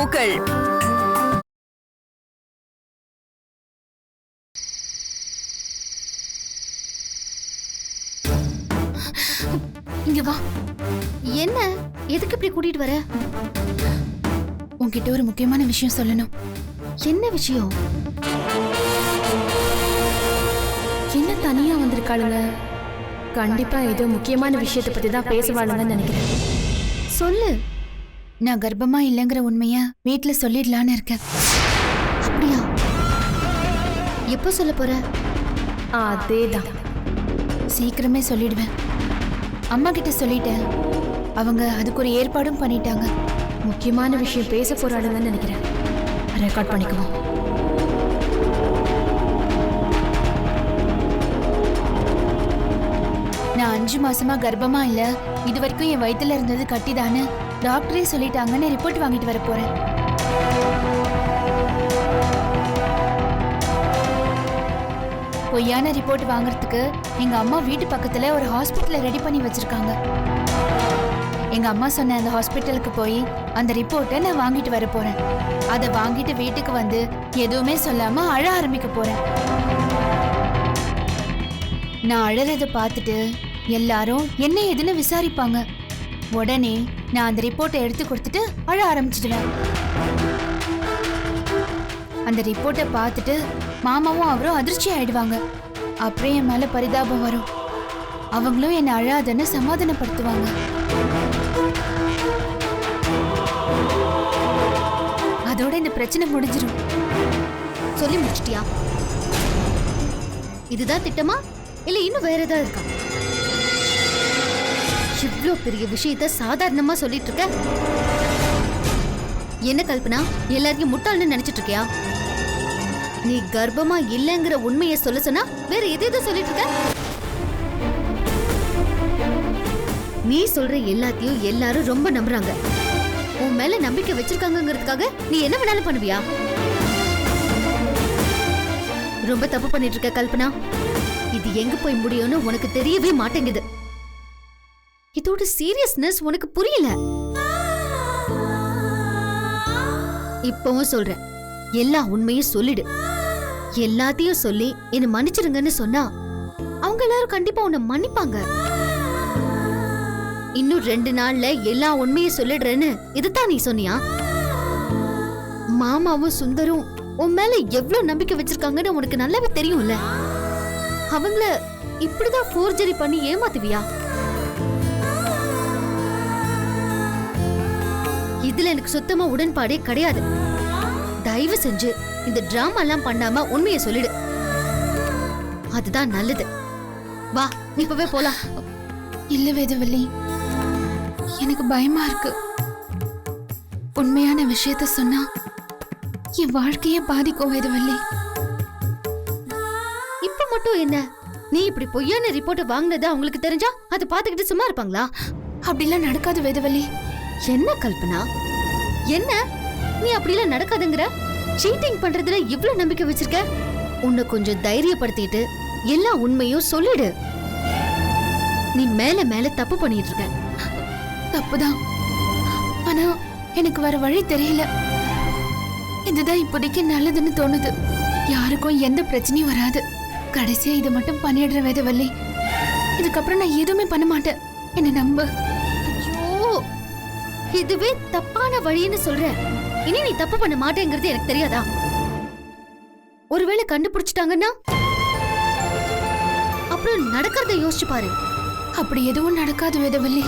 பூக்கள். இங்க வா. என்ன, எதுக்கு இப்படி கூட்டிட்டு வர? உன்கிட்ட ஒரு முக்கியமான விஷயம் சொல்லணும். என்ன விஷயம்? என்ன தனியா வந்திருக்காளுங்க? கண்டிப்பா ஏதோ முக்கியமான விஷயத்தை பத்தி தான் பேசுவாளுங்கன்னு நினைக்கிறேன். சொல்லு. நான் கர்ப்பமா இல்லைங்கிற உண்மைய வீட்டுல சொல்லிடலான்னு இருக்கேன். அப்படியா? எப்ப சொல்ல போற? அதேதான், சீக்கிரமே சொல்லிடுவேன். அம்மா கிட்ட சொல்லிட்டேன். அவங்க அதுக்கு ஒரு ஏற்பாடும் பண்ணிட்டாங்க. முக்கியமான விஷயம் பேச போறாளுங்கன்னு நினைக்கிறேன். ரெக்கார்ட் பண்ணிக்குவோம். நான் 5 மாசமா கர்ப்பமா இல்ல, இது வரைக்கும் என் வயித்துல இருந்தது கட்டிதான்னு டாக்டரே சொல்லிட்டாங்கன்னு ரிப்போர்ட் வாங்கிட்டு வர போறேன். பொய்யான ரிப்போர்ட் வாங்குறதுக்கு எங்க அம்மா வீட்டு பக்கத்துல ஒரு ஹாஸ்பிட்டலை ரெடி பண்ணி வச்சிருக்காங்க. எங்க அம்மா சொன்ன அந்த ஹாஸ்பிட்டலுக்கு போய் அந்த ரிப்போர்ட்டை நான் வாங்கிட்டு வர போறேன். அதை வாங்கிட்டு வீட்டுக்கு வந்து எதுவுமே சொல்லாம அழ ஆரம்பிக்க போறேன். நான் அழறத பார்த்துட்டு எல்லாரும் என்ன ஏதுன்னு விசாரிப்பாங்க. உடனே நான் அந்த ரிப்போர்ட்டை எடுத்து கொடுத்துட்டு அழ ஆரம்பிச்சிடுவேன். அந்த ரிப்போர்ட்டை பார்த்துட்டு மாமாவும் அவரும் அதிர்ச்சி ஆயிடுவாங்க. அப்புறம் என் மேல பரிதாபம் வரும். அவங்களும் என்னை அழாதன்னு சமாதானப்படுத்துவாங்க. அதோட இந்த பிரச்சனை முடிஞ்சிடும். சொல்லி முடிச்சிட்டியா? இதுதான் திட்டமா இல்ல இன்னும் வேற ஏதாவது இருக்கா? இவ்ளோ பெரிய விஷயத்த சாதாரணமா சொல்லிட்டு இருக்க. என்ன கல்பனா, எல்லாரையும் முட்டாள்னு நினைச்சிட்டு இருக்கியா? நீ கர்ப்பமா இல்லங்கிற உண்மையை சொல்ல சொன்னா வேற எது சொல்லிட்டு இருக்க? நீ சொல்ற எல்லாத்தையும் எல்லாரும் ரொம்ப நம்புறாங்க. உன் மேல நம்பிக்கை வச்சிருக்காங்கிறதுக்காக நீ என்ன வேணாலும் பண்ணுவியா? ரொம்ப தப்பு பண்ணிட்டு இருக்க கல்பனா. இது எங்க போய் முடியும்னு உனக்கு தெரியவே மாட்டேங்குது. இதோட சீரியஸ்னஸ் உனக்கு புரியல. இப்பவும் சொல்றேன், எல்லா உண்மையும் சொல்லிடு. எல்லாத்தையும் சொல்லி என்ன மன்னிச்சிருங்கன்னு சொன்னா அவங்க எல்லாரும் கண்டிப்பா உன்னை மன்னிப்பாங்க. இன்னும் 2 நாள்ல எல்லா உண்மையும் சொல்லிடுறேன்னு இதுதான் நீ சொன்னியா? மாமாவும் சுந்தரும் உன் மேல எவ்வளவு நம்பிக்கை வச்சிருக்காங்கன்னு உனக்கு நல்லாவே தெரியும்ல. அவங்கள இப்படிதான் ஃபோர்ஜரி பண்ணி ஏமாத்துவியா? இதுல எனக்கு சுத்தமா உடன்பாடே கிடையாது. தயவு செஞ்சு இந்த டிராமா எல்லாம் பண்ணாம உண்மையை சொல்லிடு. அதுதான் நல்லது. வா, இப்பவே போலாம். இல்ல வேதவல்லி, எனக்கு பயமா இருக்கு. உண்மையான விஷயத்த சொன்னா என் வாழ்க்கையே பாதிக்கும் வேதவல்லி. இப்ப மட்டும் என்ன, நீ இப்படி பொய்யான ரிப்போர்ட் வாங்கினது அவங்களுக்கு தெரிஞ்சா அதை பார்த்துக்கிட்டு சும்மா இருப்பாங்களா? அப்படிலாம் நடக்காது வேதவல்லி. என்ன கல்பனா, என்ன நீ அப்படிலாம் நடக்காதுங்கிற? சீட்டிங் பண்றதுல இவ்ளோ நம்பிக்கை வச்சிருக்க? உன்னை கொஞ்சம் தைரியப்படுத்திட்டு எல்லா உண்மையும் சொல்லிடு. நீ மேல மேல தப்பு பண்ணிட்டு இருக்க. தப்புதான், ஆனா எனக்கு வேற வழி தெரியல. இதுதான் இப்போதைக்கு நல்லதுன்னு தோணுது. யாருக்கும் எந்த பிரச்சனையும் வராது. கடைசியா இதை மட்டும் பண்ணிடுற வேதவல்லி. இதுக்கப்புறம் நான் எதுவுமே பண்ண மாட்டேன். என்ன நம்ப. ஐயோ, இதுவே தப்பான வழின்னு சொல்ற. இனி நீ தப்பு பண்ண மாட்டேங்கிறது எனக்கு தெரியாதா? ஒருவேளை கண்டுபிடிச்சிட்டாங்கன்னா அப்புறம் நடக்கிறத யோசிச்சு பாரு. அப்படி எதுவும் நடக்காது வேதவல்லி.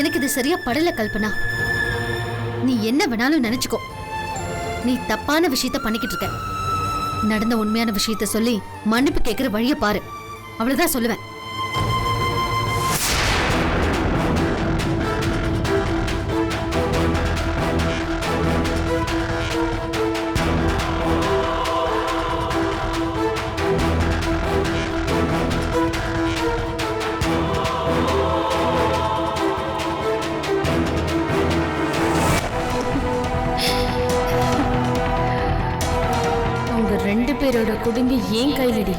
எனக்கு இது சரியா படல கல்பனா. நீ என்ன வேணாலும் நினைச்சுக்கோ, நீ தப்பான விஷயத்த பண்ணிக்கிட்டு இருக்க. நடந்த உண்மையான விஷயத்த சொல்லி மன்னிப்பு கேட்கிற வழிய பாரு. அவ்வளவுதான் சொல்லுவேன். உங்க 2 பேரோட குடும்பி ஏன் கையிலடி.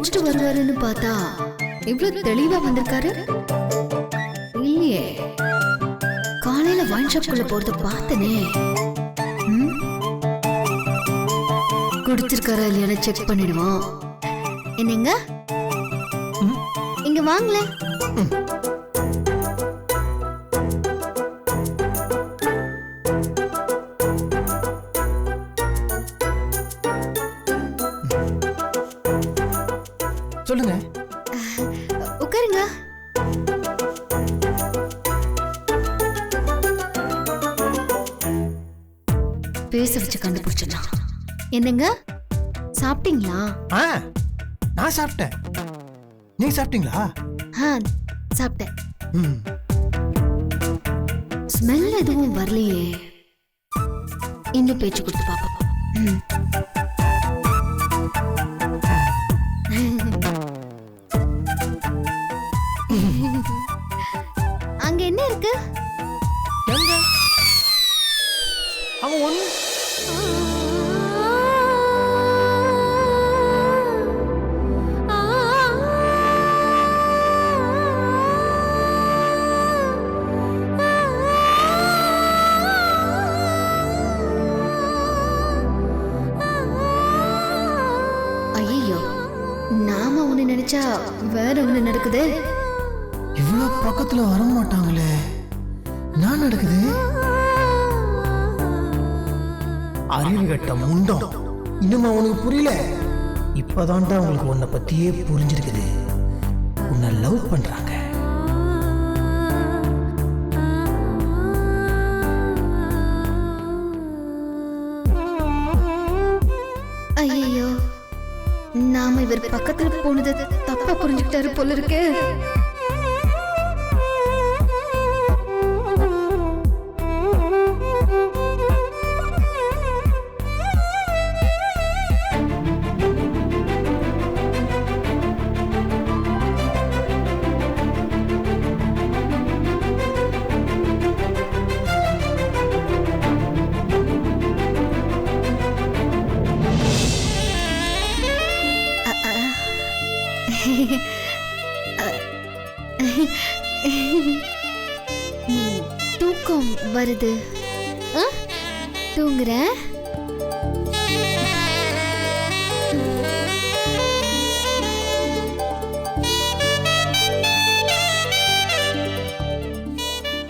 குடிச்சிட்டு வருவாருன்னு பார்த்தா இவ்வளவு தெளிவா வந்திருக்காரு. இல்லையே, காலையில வைன் ஷாப்குள்ள போறத பார்த்தனே. குடிச்சிருக்காரா இல்லையா செக் பண்ணிடுவோம். என்னங்க இங்க வாங்கல. சொல்லுங்க. உட்காருங்க. பேச வச்சு கண்டுபிடிச்சா. என்னங்க சாப்பிட்டீங்களா? நான் சாப்பிட்டேன். நீங்க சாப்பிட்டீங்களா? சாப்பிட்டேன். ஸ்மெல் எதுவும் வரலையே. இன்னும் பேச்சு கொடுத்து பாப்போம். அங்க என்ன இருக்கு? அவன் ஒண்ணு ஐயோ, நாம ஒண்ணு நினைச்சா வேற ஒண்ணு நடக்குது. இவ்வளவு பக்கத்துல வர மாட்டாங்களே, நான் நடக்குது. அறிவு கட்ட முண்டம், இன்னும் அவனுக்கு புரியல. இப்பதான்டா அவங்களுக்கு உன்னை பத்தியே புரிஞ்சிருக்குது. உன்னை லவ் பண்றாங்க. ஐயோ, நாம இவர் பக்கத்துல போனது தப்பா புரிஞ்சுக்கிட்டாரு போல இருக்கு. தூக்கம் வருது. தூங்குறேன்.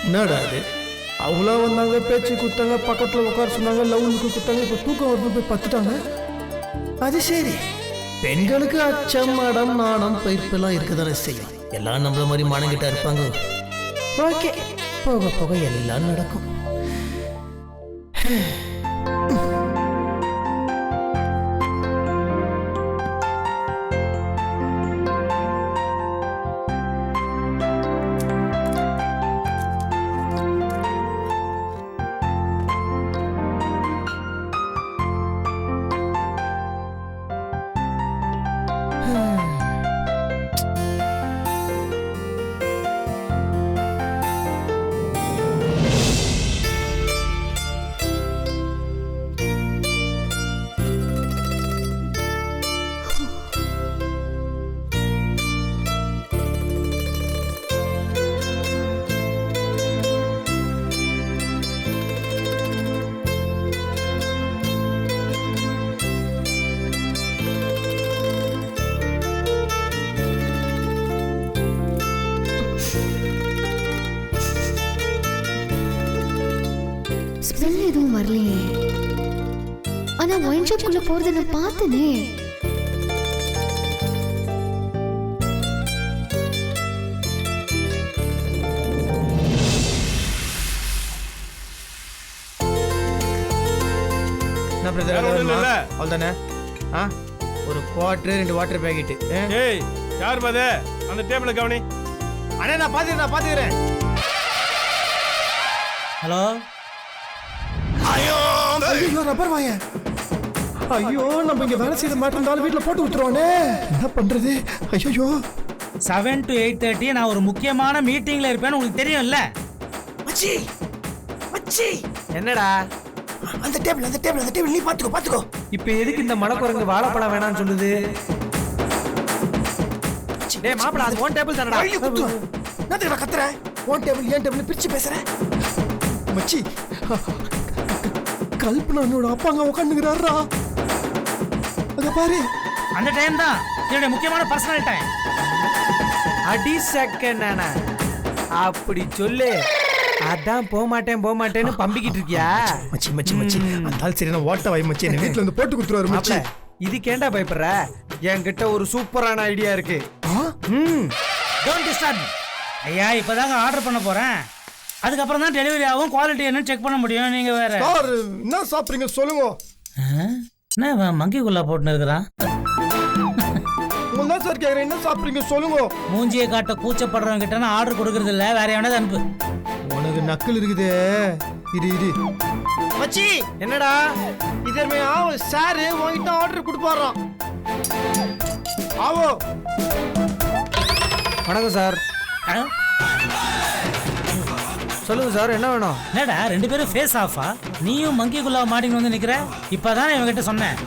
என்னடா அது? அவங்களா வந்தாங்க, பேச்சு கொடுத்தாங்க, பக்கத்துல உட்கார சொன்னாங்க, லவ்னுக்கு கொடுத்தாங்க. இப்ப தூக்கம் வந்து போய் பத்துட்டாங்க. அது சரி, பெண்களுக்கு அச்சம், அடம், நாணம், பயிர்ப்பெல்லாம் இருக்குதானே செய்யும். எல்லாம் நம்மள மாதிரி மனங்கிட்ட இருப்பாங்க. ஓகே, போக போக எல்லாம் நடக்கும். ஸ்மெல் எதுவும் வரலையே. ஆனா ஒயின் ஷாப்குள்ள போறத நான் பார்த்தனே. ஒரு குவார்டர் 2 வாட்டர் பேக்கெட். ஏய், யார் பாது? அந்த டேபிள கவனி. அண்ணே, நான் பாத்துக்கிறேன். ஹலோ. ஐயோ, ரப்பர் வாய. ஐயோ, நம்ம இங்க வேலை செய்த மாட்டிருந்தாலும் வீட்டுல போட்டு விட்டுருவானே. என்ன பண்றது? ஐயோ, 7 to 8:30 நான் ஒரு முக்கியமான மீட்டிங்ல இருப்பேன்னு உங்களுக்கு தெரியும்ல. மச்சி மச்சி, என்னடா? அந்த டேபிள் நீ பாத்துக்கோ. இப்ப எதுக்கு இந்த மணக்குரங்கு வாழைப்பழம் வேணாம்னு சொல்லுது? டேய் மாப்ள அது ஒன் டேபிள் தானடா. வழியில குத்துவேன். நான் தெரியுமா கத்துறேன்? உன் டேபிள் ஏன் டேபிள் பிரிச்சு பேசுறேன். மச்சி கல்பனானோட அப்பா அங்க உட்காந்துக்கிறாரா? அங்க பாரு. அந்த டைம் தான் என்னுடைய முக்கியமான பர்சனல் டைம். அடி செகண்ட் அப்படி சொல்லு. அதான் போக மாட்டேன்னு பம்பிக்கிட்டு இருக்கியா? மச்சி மச்சி மச்சி அந்த ஆள் சரியான ஓட்ட வாய் மச்சி. என்ன வீட்டுல வந்து போட்டு கொடுத்துருவாரு மச்சி. இதுக்கேண்டா பயப்படுற? என்கிட்ட ஒரு சூப்பரான ஐடியா இருக்கு. Don't disturb me. ஐயா இப்பதாங்க ஆர்டர் பண்ண போறேன். அதுக்கப்புறம் தான் டெலிவரி ஆகும். குவாலிட்டி என்னன்னு செக் பண்ண முடியும். நீங்க வேற சார் என்ன சாப்பிடுறீங்க சொல்லுங்க. என்ன மங்கி குல்லா போட்டுன்னு இருக்கிறான்? உங்க சார் கேக்குறேன் என்ன சாப்பிடுறீங்க சொல்லுங்க. மூஞ்சியை காட்ட கூச்சப்படுறவங்க கிட்ட நான் ஆர்டர் கொடுக்கறது இல்ல. வேற எவனாவது அனுப்பு. உனக்கு நக்கல் இருக்குது. இரு மச்சி. என்னடா இதே ஆவோ சார் உன்கிட்ட ஆர்டர் கொடுப்பாராம். ஆவோ. வணக்கம் சார். சொல்லுங்க சார் என்ன வேணும்? என்னடா ரெண்டு பேரும் ஃபேஸ் ஆஃபா? நீயும் மங்கி குல்லா மாட்டின்னு வந்து நிக்கிற. இப்பதான் இவங்க கிட்ட சொன்னேன்,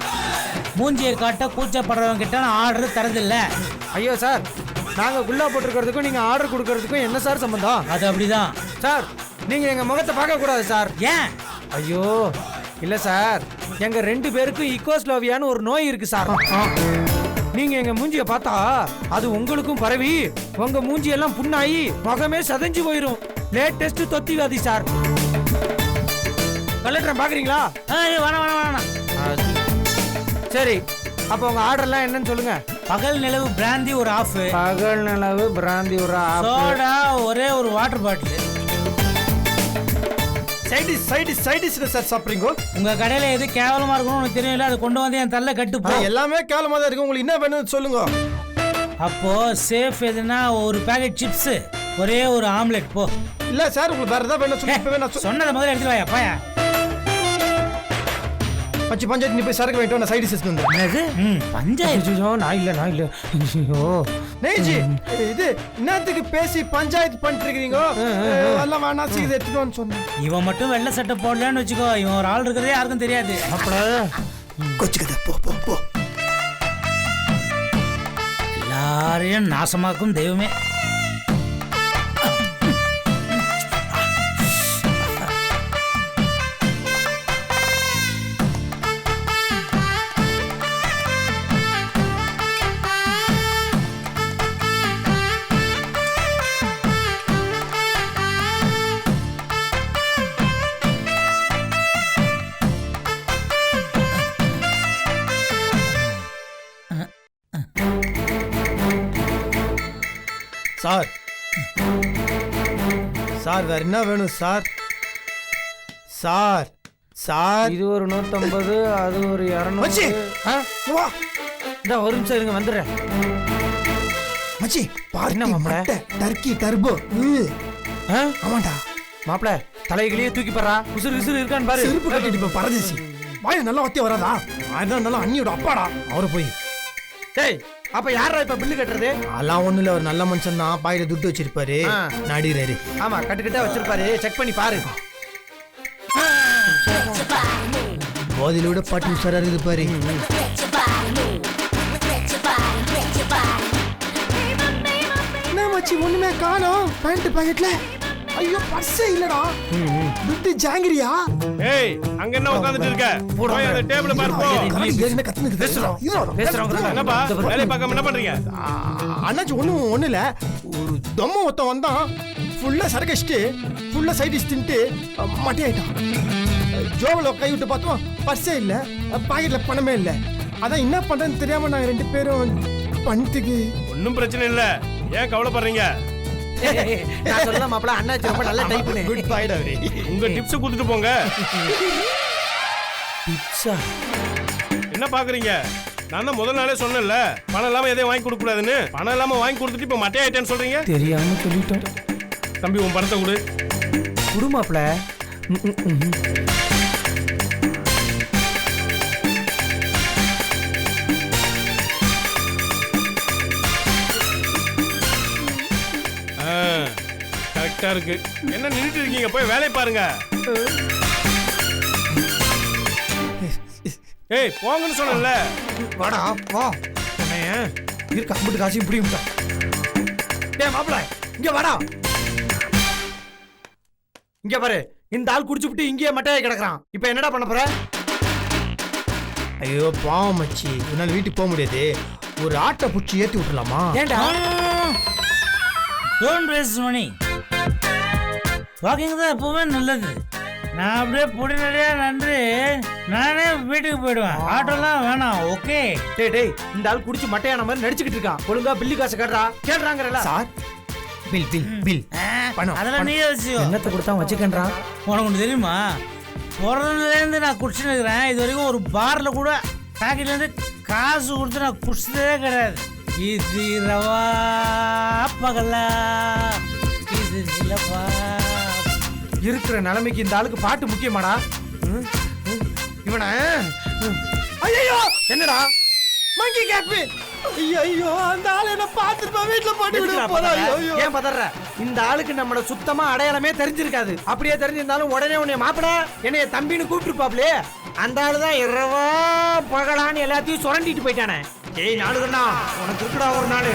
மூஞ்சியை காட்ட கூச்சப்படுறவங்க கிட்ட நான் ஆர்டர் தரதில்ல. ஐயோ சார், நாங்க குல்லா போட்டுருக்கிறதுக்கும் நீங்க ஆர்டர் கொடுக்கறதுக்கும் என்ன சார் சம்பந்தம்? அது அப்படிதான் சார், நீங்க எங்க முகத்தை பார்க்க கூடாது சார். ஏன்? ஐயோ இல்ல சார், எங்க ரெண்டு பேருக்கும் இக்கோஸ்லோவியான்னு ஒரு நோய் இருக்கு சார். நீங்க எங்க மூஞ்சிய பார்த்தா அது உங்களுக்கும் பரவி உங்க மூஞ்சி எல்லாம் புண்ணாயி முகமே சதைஞ்சு போயிரும். Latest தொத்திவாதி sir. கலெக்டர் பாக்குறீங்களா? வேணாம். சரி, அப்ப உங்க ஆர்டர்லாம் என்னன்னு சொல்லுங்க. பகல் நிலவு பிராந்தி ஒரு ஆஃப், பகல் நிலவு பிராந்தி ஒரு ஆஃப், சோடா ஒரே ஒரு வாட்டர் பாட்டில். சைடிஸ் சார் சாப்பிடுறீங்க. உங்க கடையில எது கேவலமா இருக்கும்னு உனக்கு தெரியல. அதை கொண்டு வந்து என் தள்ள கட்டு போ. எல்லாமே கேவலமா தான் இருக்கு. உங்களுக்கு என்ன வேணும்னு சொல்லுங்க. அப்போ சேஃப் எதுனா ஒரு பாக்கெட் சிப்ஸ், ஒரே ஒரு ஆம்லெட் போ. இல்ல சார், உங்களுக்கு வேற ஏதாவது வேணும் சொல்லுங்க. சொன்னதை முதல்ல எடுத்து வாயா பாயா. மச்சி பஞ்சாயத்து நீ போய் சரக்கு வாங்கிட்டு நான் சைடிஸ் வந்து. என்னது பஞ்சாயத்து? நான் இல்ல ஐயோ நேஜி, இது என்னத்துக்கு பேசி பஞ்சாயத்து பண்ணிட்டு இருக்கீங்க? எல்லாம் வேணா சீக்கிரம் எடுத்துட்டு வந்து சொன்னேன். இவன் மட்டும் வெள்ளை சட்டை போடலன்னு வச்சுக்கோ, இவன் ஒரு ஆள் இருக்கிறதே யாருக்கும் தெரியாது. கொச்சுக்கத போ. எல்லாரையும் நாசமாக்கும் தெய்வமே. சார் வேற என்ன வேணும் சார்? இது ஒரு 150, அது ஒரு 200. மச்சி வா. இந்த ஒரு நிமிஷம் இருங்க, வந்துடுறேன். மச்சி பாரு என்ன மாப்ள? Turkey turbo. ஆமாண்டா மாப்ள, தலைகளையே தூக்கி பாரா. உசுறு இருக்கான்னு பாரு. செருப்பு கட்டிட்டு இப்ப பரதேசி வாய் நல்லா வத்திய வராதா? அதான் நல்லா அண்ணியோட அப்பாடா. அவரை போய் டேய், அப்ப யாரா இப்ப பில்லு கட்டுறது? அதெல்லாம் ஒண்ணு இல்ல, ஒரு நல்ல மனுஷன் தான். பாயில துட்டு வச்சிருப்பாரு, நடிகிறாரு. ஆமா, கட்டுக்கிட்டே வச்சிருப்பாரு. செக் பண்ணி பாரு. போதில விட பாட்டு உஷாரா இருக்குது பாரு. என்ன மச்சி ஒண்ணுமே காணோம் பேண்ட் பாக்கெட்ல? ஐயோ பர்ஸே இல்லடா. துட்டு ஜாங்கிரியா? ஏய், அங்க என்ன உட்கார்ந்துட்டு இருக்க? போய் அந்த டேபிள பாரு போ. என்ன கத்துனது பேசுறோம். என்னப்பா வேலை பார்க்காம என்ன பண்றீங்க? அண்ணாச்சி ஒண்ணு இல்ல, ஒரு தொம்ம ஒருத்தன் வந்தான். ஃபுல்லா சரக்கடிச்சிட்டு ஃபுல்லா சைடிஷ் தின்ட்டு மட்டை ஆயிட்டான். ஜோபில் கை விட்டு பார்த்தோம், பர்ஸே இல்ல, பாக்கெட்ல பணமே இல்ல. அதான் என்ன பண்றேன்னு தெரியாம நாங்க ரெண்டு பேரும் பணத்துக்கு. ஒன்னும் பிரச்சனை இல்ல, ஏன் கவலைப்படுறீங்க? நான் சொல்லலாம் மாப்ள, அண்ணாச்சி ரொம்ப நல்ல டைப்னு. குட் பாய்டா அவரே. உங்க டிப்ஸ் கொடுத்துட்டு போங்க. டிப்ஸா? என்ன பாக்குறீங்க? நான் தான் முதல் நாளே சொன்னேன்ல, பணம் இல்லாம எதையும் வாங்கி கொடுக்க கூடாதுன்னு. பணம் இல்லாம வாங்கி கொடுத்துட்டு இப்ப மட்டை ஆயிட்டேன்னு சொல்றீங்க. தெரியாம சொல்லிட்டோம். தம்பி உன் பணத்தை கொடு. குடு மாப்ள. கரெக்டா இருக்கு. என்ன நின்னுட்டு இருக்கீங்க? போய் வேலையை பாருங்க. ஏய் போங்கன்னு சொன்னேன்ல. வாடா வா. உன்னைய இருக்க அம்பிட்டு காசு இப்படி விட்டா. டேய் மாப்பிள இங்க வாடா. இங்க பாரு, இந்த ஆள் குடிச்சுட்டு இங்கேயே மட்டையை கிடக்குறான். இப்போ என்னடா பண்ண போற? ஐயோ பாவம் மச்சி, என்னால் வீட்டுக்கு போக முடியாது. ஒரு ஆட்டை பிடிச்சி ஏற்றி விட்டுலாமா? ஏன்டா? Don't waste money. வாக்கிங் தான் எப்பவுமே நல்லது. நான் அப்படியே பொடி நிறையா நன்றி நானே வீட்டுக்கு போயிடுவேன். ஆட்டோலாம் வேணாம். ஓகே. டேய் இந்த ஆள் குடிச்சு மட்டையான மாதிரி நடிச்சுக்கிட்டு இருக்கான். ஒழுங்கா பில்லி காசு கட்டுறா. கேட்றாங்கறல சார், பில் பில் பில் பணம். அதெல்லாம் நீயே வச்சுக்கோ. என்னத்தை கொடுத்தா வச்சுக்கன்றான். உனக்கு ஒன்று தெரியுமா, பிறந்ததுலேருந்து நான் குடிச்சுன்னு இருக்கிறேன். இது வரைக்கும் ஒரு பாரில் கூட பேக்கெட்லேருந்து காசு கொடுத்து நான் குடிச்சதே கிடையாது. இது ரவா பகலா, இது நிலவா. இருக்கிற நிலைமைக்கு இந்த ஆளுக்கு பாட்டு முக்கியமாடா. இவன ஐயோ என்னடா மங்கி கேட்பு. ஐயோ அந்த ஆளு என்ன பார்த்துட்டு வீட்டுல போட்டு விட போறா. ஏன் பதற? இந்த ஆளுக்கு நம்மள சுத்தமா அடையாளமே தெரிஞ்சிருக்காது. அப்படியே தெரிஞ்சிருந்தாலும் உடனே உன்னை மாப்பிட என்னைய தம்பின்னு கூப்பிட்டுருப்பாப்லே. அந்த ஆளு தான் இரவா பகலான்னு எல்லாத்தையும் சுரண்டிட்டு போயிட்டானே. ஏய் நாடுகண்ணா, உனக்கு இருக்குடா ஒரு நாள்.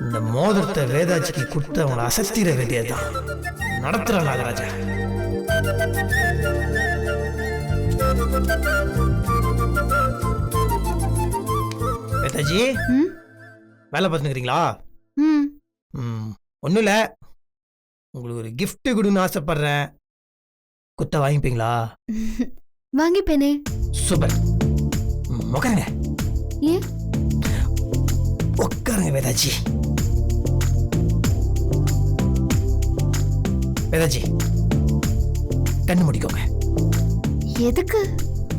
இந்த மோதிரத்தை வேதாச்சிக்கு கொடுத்து அவங்களை அசத்திர வேண்டியதுதான். நடத்துற நாகராஜா. வேதாஜி வேலை பார்த்துக்கிறீங்களா? ஒன்றும் இல்லை, உங்களுக்கு ஒரு gift கொடுன்னு ஆசைப்படுறேன். குத்த வாங்கிப்பீங்களா? வாங்கிப்பேனே. சூப்பர். உட்காருங்க. ஏன்? உட்காருங்க வேதாஜி. வேதாஜி கண்ணு முடிக்கோங்க. எதுக்கு?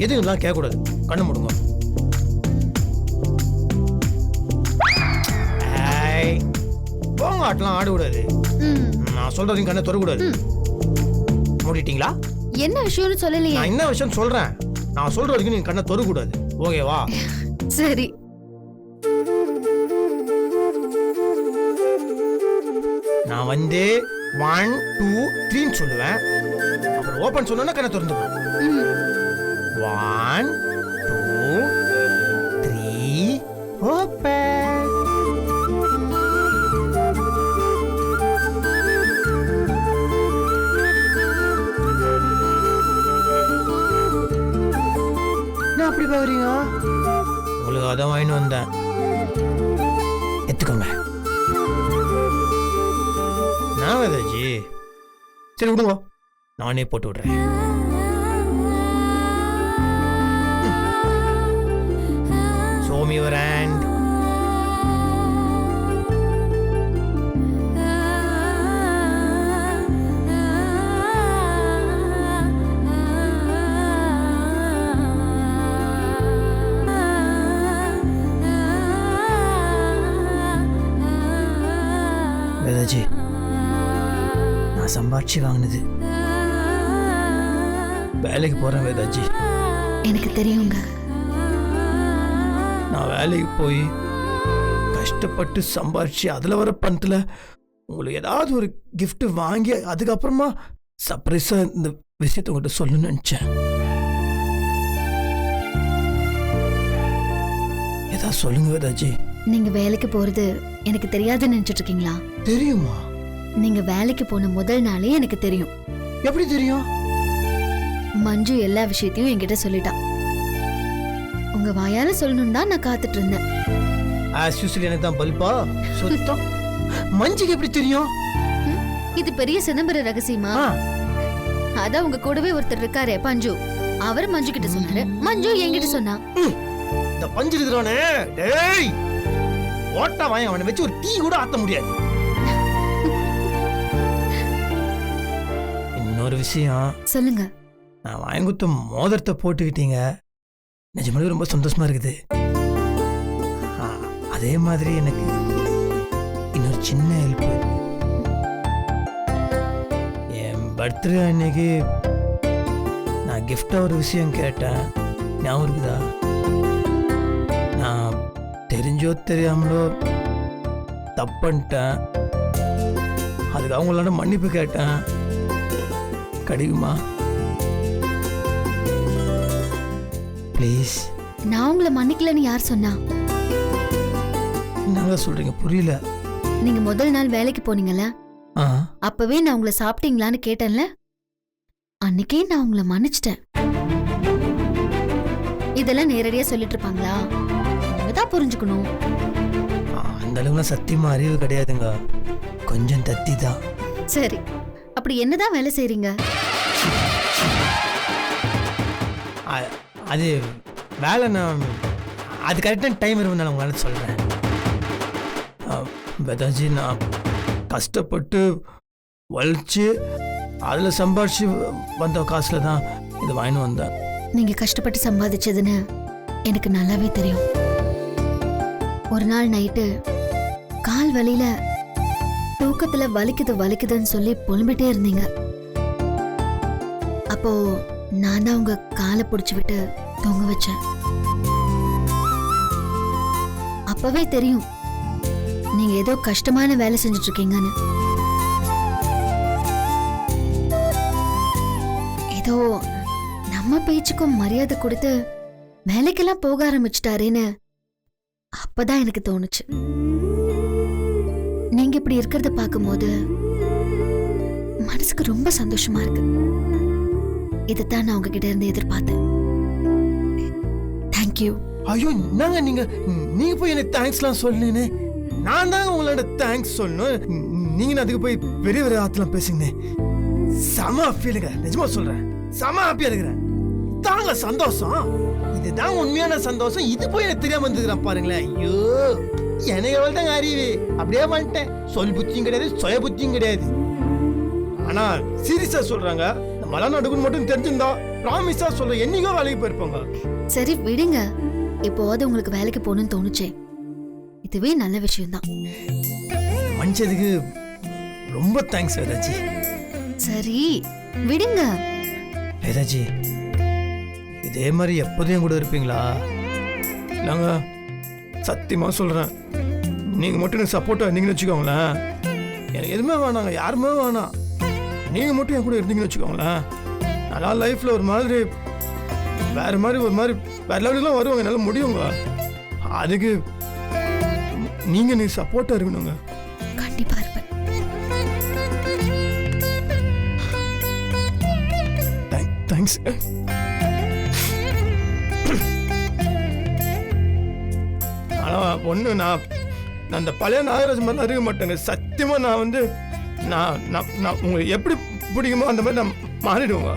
எதுவும் எல்லாம் கேட்கக்கூடாது. கண்ணு மூடுங்க. போங்க, ஆட்டெல்லாம் ஆடக்கூடாது. நான் சொல்றதையும் கண்ணை தொடக்கூடாது. மூடிட்டீங்களா? என்ன விஷயம்னு சொல்லலையே. நான் என்ன விஷயம் சொல்றேன், நான் சொல்ற வரைக்கும் நீங்க கண்ணை தொடக்கூடாது. ஓகேவா? சரி. நான் வந்து 1 2 3 சொல்லுவேன். அப்புறம் ஓபன் சொன்னா கண்ணை திறந்துடும். 1 2 3 ஓபன். நான் அப்படி பாக்குறீங்க? உங்களுக்கு அதான் வாங்கிட்டு வந்தேன், எடுத்துக்கோங்க. நான் வேதாஜி, சரி விடுங்க, நானே போட்டு விடுறேன். Show me your hand. Vedaji, நான் சம்பாதிச்சு வாங்கினது. வேலைக்கு போறேன் வேதாஜி. எனக்கு தெரியுங்க. நான் வேலைக்கு போய் கஷ்டப்பட்டு சம்பாதிச்சு அதில் வர பணத்தில் உங்களுக்கு ஏதாவது ஒரு gift வாங்கி அதுக்கப்புறமா சர்ப்ரைஸாக இந்த விஷயத்தை உங்கள்கிட்ட சொல்லணும்னு நினச்சேன். ஏதாவது சொல்லுங்க வேதாஜி. நீங்க வேலைக்கு போறது எனக்கு தெரியாதுன்னு நினைச்சிட்டு இருக்கீங்களா? தெரியுமா? நீங்க வேலைக்கு போன முதல் நாளே எனக்கு தெரியும். எப்படி தெரியும்? மஞ்சு எல்லா விஷயத்தையும் என்கிட்ட சொல்லிட்டா. உங்க வாயால சொல்லணும் தான் நான் காத்துட்டு இருந்தேன். ஆஸ் யூசுவல் எனக்கு தான் பல்பா சுத்தம். மஞ்சுக்கு எப்படி தெரியும்? இது பெரிய சிதம்பர ரகசியமா? அதான் உங்க கூடவே ஒருத்தர் இருக்காரே பஞ்சு, அவர் மஞ்சு கிட்ட சொன்னாரு, மஞ்சு என்கிட்ட சொன்னா. இந்த பஞ்சு இருக்கிறானே, டேய் ஓட்டா வாங்க, அவனை வச்சு ஒரு டீ கூட ஆத்த முடியாது. இன்னொரு விஷயம் சொல்லுங்க. நான் வாங்கி கொடுத்த மோதிரத்தை போட்டுக்கிட்டீங்க, நிஜமாவே ரொம்ப சந்தோஷமா இருக்குது. அதே மாதிரி எனக்கு இன்னொரு சின்ன ஹெல்ப். என் பர்த்டே அன்னைக்கு நான் கிஃப்டா ஒரு விஷயம் கேட்டேன், ஞாபகம் இருக்குதா? நான் தெரிஞ்சோ தெரியாமலோ தப்புன்ட்டேன். அதுக்கு அவங்களோட மன்னிப்பு கேட்டேன். கிடைக்குமா? ப்ளீஸ். நான் உங்களை மன்னிக்கலன்னு யார் சொன்னா? என்னங்க சொல்றீங்க? புரியல. நீங்க முதல் நாள் வேலைக்கு போனீங்கல்ல, ஆ, அப்பவே நான் உங்களை சாப்பிட்டீங்களான்னு கேட்டேன்ல, அன்னைக்கே நான் உங்களை மன்னிச்சிட்டேன். இதெல்லாம் நேரடியா சொல்லிட்டு இருப்பாங்களா? நீங்க தான் புரிஞ்சுக்கணும். அந்த அளவுலாம் சத்தியமா அறிவு கிடையாதுங்க. கொஞ்சம் தத்தி தான். சரி, அப்படி என்னதான் வேலை செய்றீங்க? அது வேலை நான் அது கரெக்டான டைம் இருக்கும் நான் உங்களுக்கு சொல்கிறேன். வெதாஜி, நான் கஷ்டப்பட்டு உழைச்சி அதில் சம்பாதிச்சு வந்த காசில் தான் இது வாங்கின்னு வந்தேன். நீங்க கஷ்டப்பட்டு சம்பாதிச்சதுன்னு எனக்கு நல்லாவே தெரியும். ஒரு நாள் நைட்டு கால் வலியில தூக்கத்துல வலிக்குதுன்னு சொல்லி புலம்பிட்டே இருந்தீங்க. அப்போ நான் தான் உங்க காலை பிடிச்சு விட்டு தூங்க வச்சேன். அப்பவே தெரியும் நீங்க ஏதோ கஷ்டமான வேலை செஞ்சுட்டு இருக்கீங்கன்னு. ஏதோ நம்ம பேச்சுக்கும் மரியாதை கொடுத்து வேலைக்கெல்லாம் போக ஆரம்பிச்சிட்டாரேன்னு அப்பதான் எனக்கு தோணுச்சு. நீங்க இப்படி இருக்கிறத பார்க்கும்போது மனசுக்கு ரொம்ப சந்தோஷமா இருக்கு. இதைத்தான் நான் உங்ககிட்ட இருந்து எதிர்பார்த்தேன். தேங்க்யூ. ஐயோ, என்னங்க நீங்க போய் எனக்கு தேங்க்ஸ்லாம் சொல்லுங்கண்ணே. நான் தாங்க உங்களோட தேங்க்ஸ் சொல்லணும். நீங்க அதுக்கு போய் பெரிய பெரிய ஆத்தெல்லாம் பேசுங்கண்ணே. செம ஹாப்பியா, நிஜமா சொல்றேன், செம ஹாப்பியா இருக்கிறேன். தாங்க சந்தோஷம், இதுதான் உண்மையான சந்தோஷம். இது போய் எனக்கு தெரியாம வந்துக்கிறேன் பாருங்களேன். ஐயோ, எனக்கு எவ்வளவு தாங்க அறிவு. அப்படியே வந்துட்டேன். சொல் புத்தியும் கிடையாது, சுய புத்தியும் கிடையாது. ஆனா சீரியஸா சொல்றாங்க, மழை நடுக்குன்னு மட்டும் தெரிஞ்சிருந்தா ப்ராமிஸா சொல்ற என்னைக்கோ வேலைக்கு போயிருப்பாங்க. சரி விடுங்க, இப்போது உங்களுக்கு வேலைக்கு போகணும்னு தோணுச்சே, இதுவே நல்ல விஷயம்தான். மனுஷதுக்கு ரொம்ப தேங்க்ஸ் வேதாஜி. சரி விடுங்க. வேதாஜி, இதே மாதிரி எப்போதையும் கூட இருப்பீங்களா? நாங்க சத்தியமா சொல்றேன், நீங்க மட்டும் எனக்கு சப்போர்ட்டா இருந்தீங்கன்னு வச்சுக்கோங்களேன். எனக்கு எதுவுமே வேணாங்க, யாருமே வேணாம். நீங்க மட்டும் என் கூட இருந்தீங்கன்னு வச்சுக்கோங்களேன், நல்லா லைஃப்ல ஒரு மாதிரி வேற லெவலுக்குலாம் வருவாங்க, என்னால் முடியுங்க. அதுக்கு நீங்க சப்போர்ட்டா இருக்கணுங்க. கண்டிப்பா இருப்பேன். தேங்க்ஸ். ஆனா ஒண்ணு, நான் அந்த பழைய நாகராஜ் மாதிரி அறிய மாட்டேங்க. சத்தியமா நான் நான் உங்களுக்கு எப்படி பிடிக்குமோ அந்த மாதிரி நான் மாறிடுவேங்க.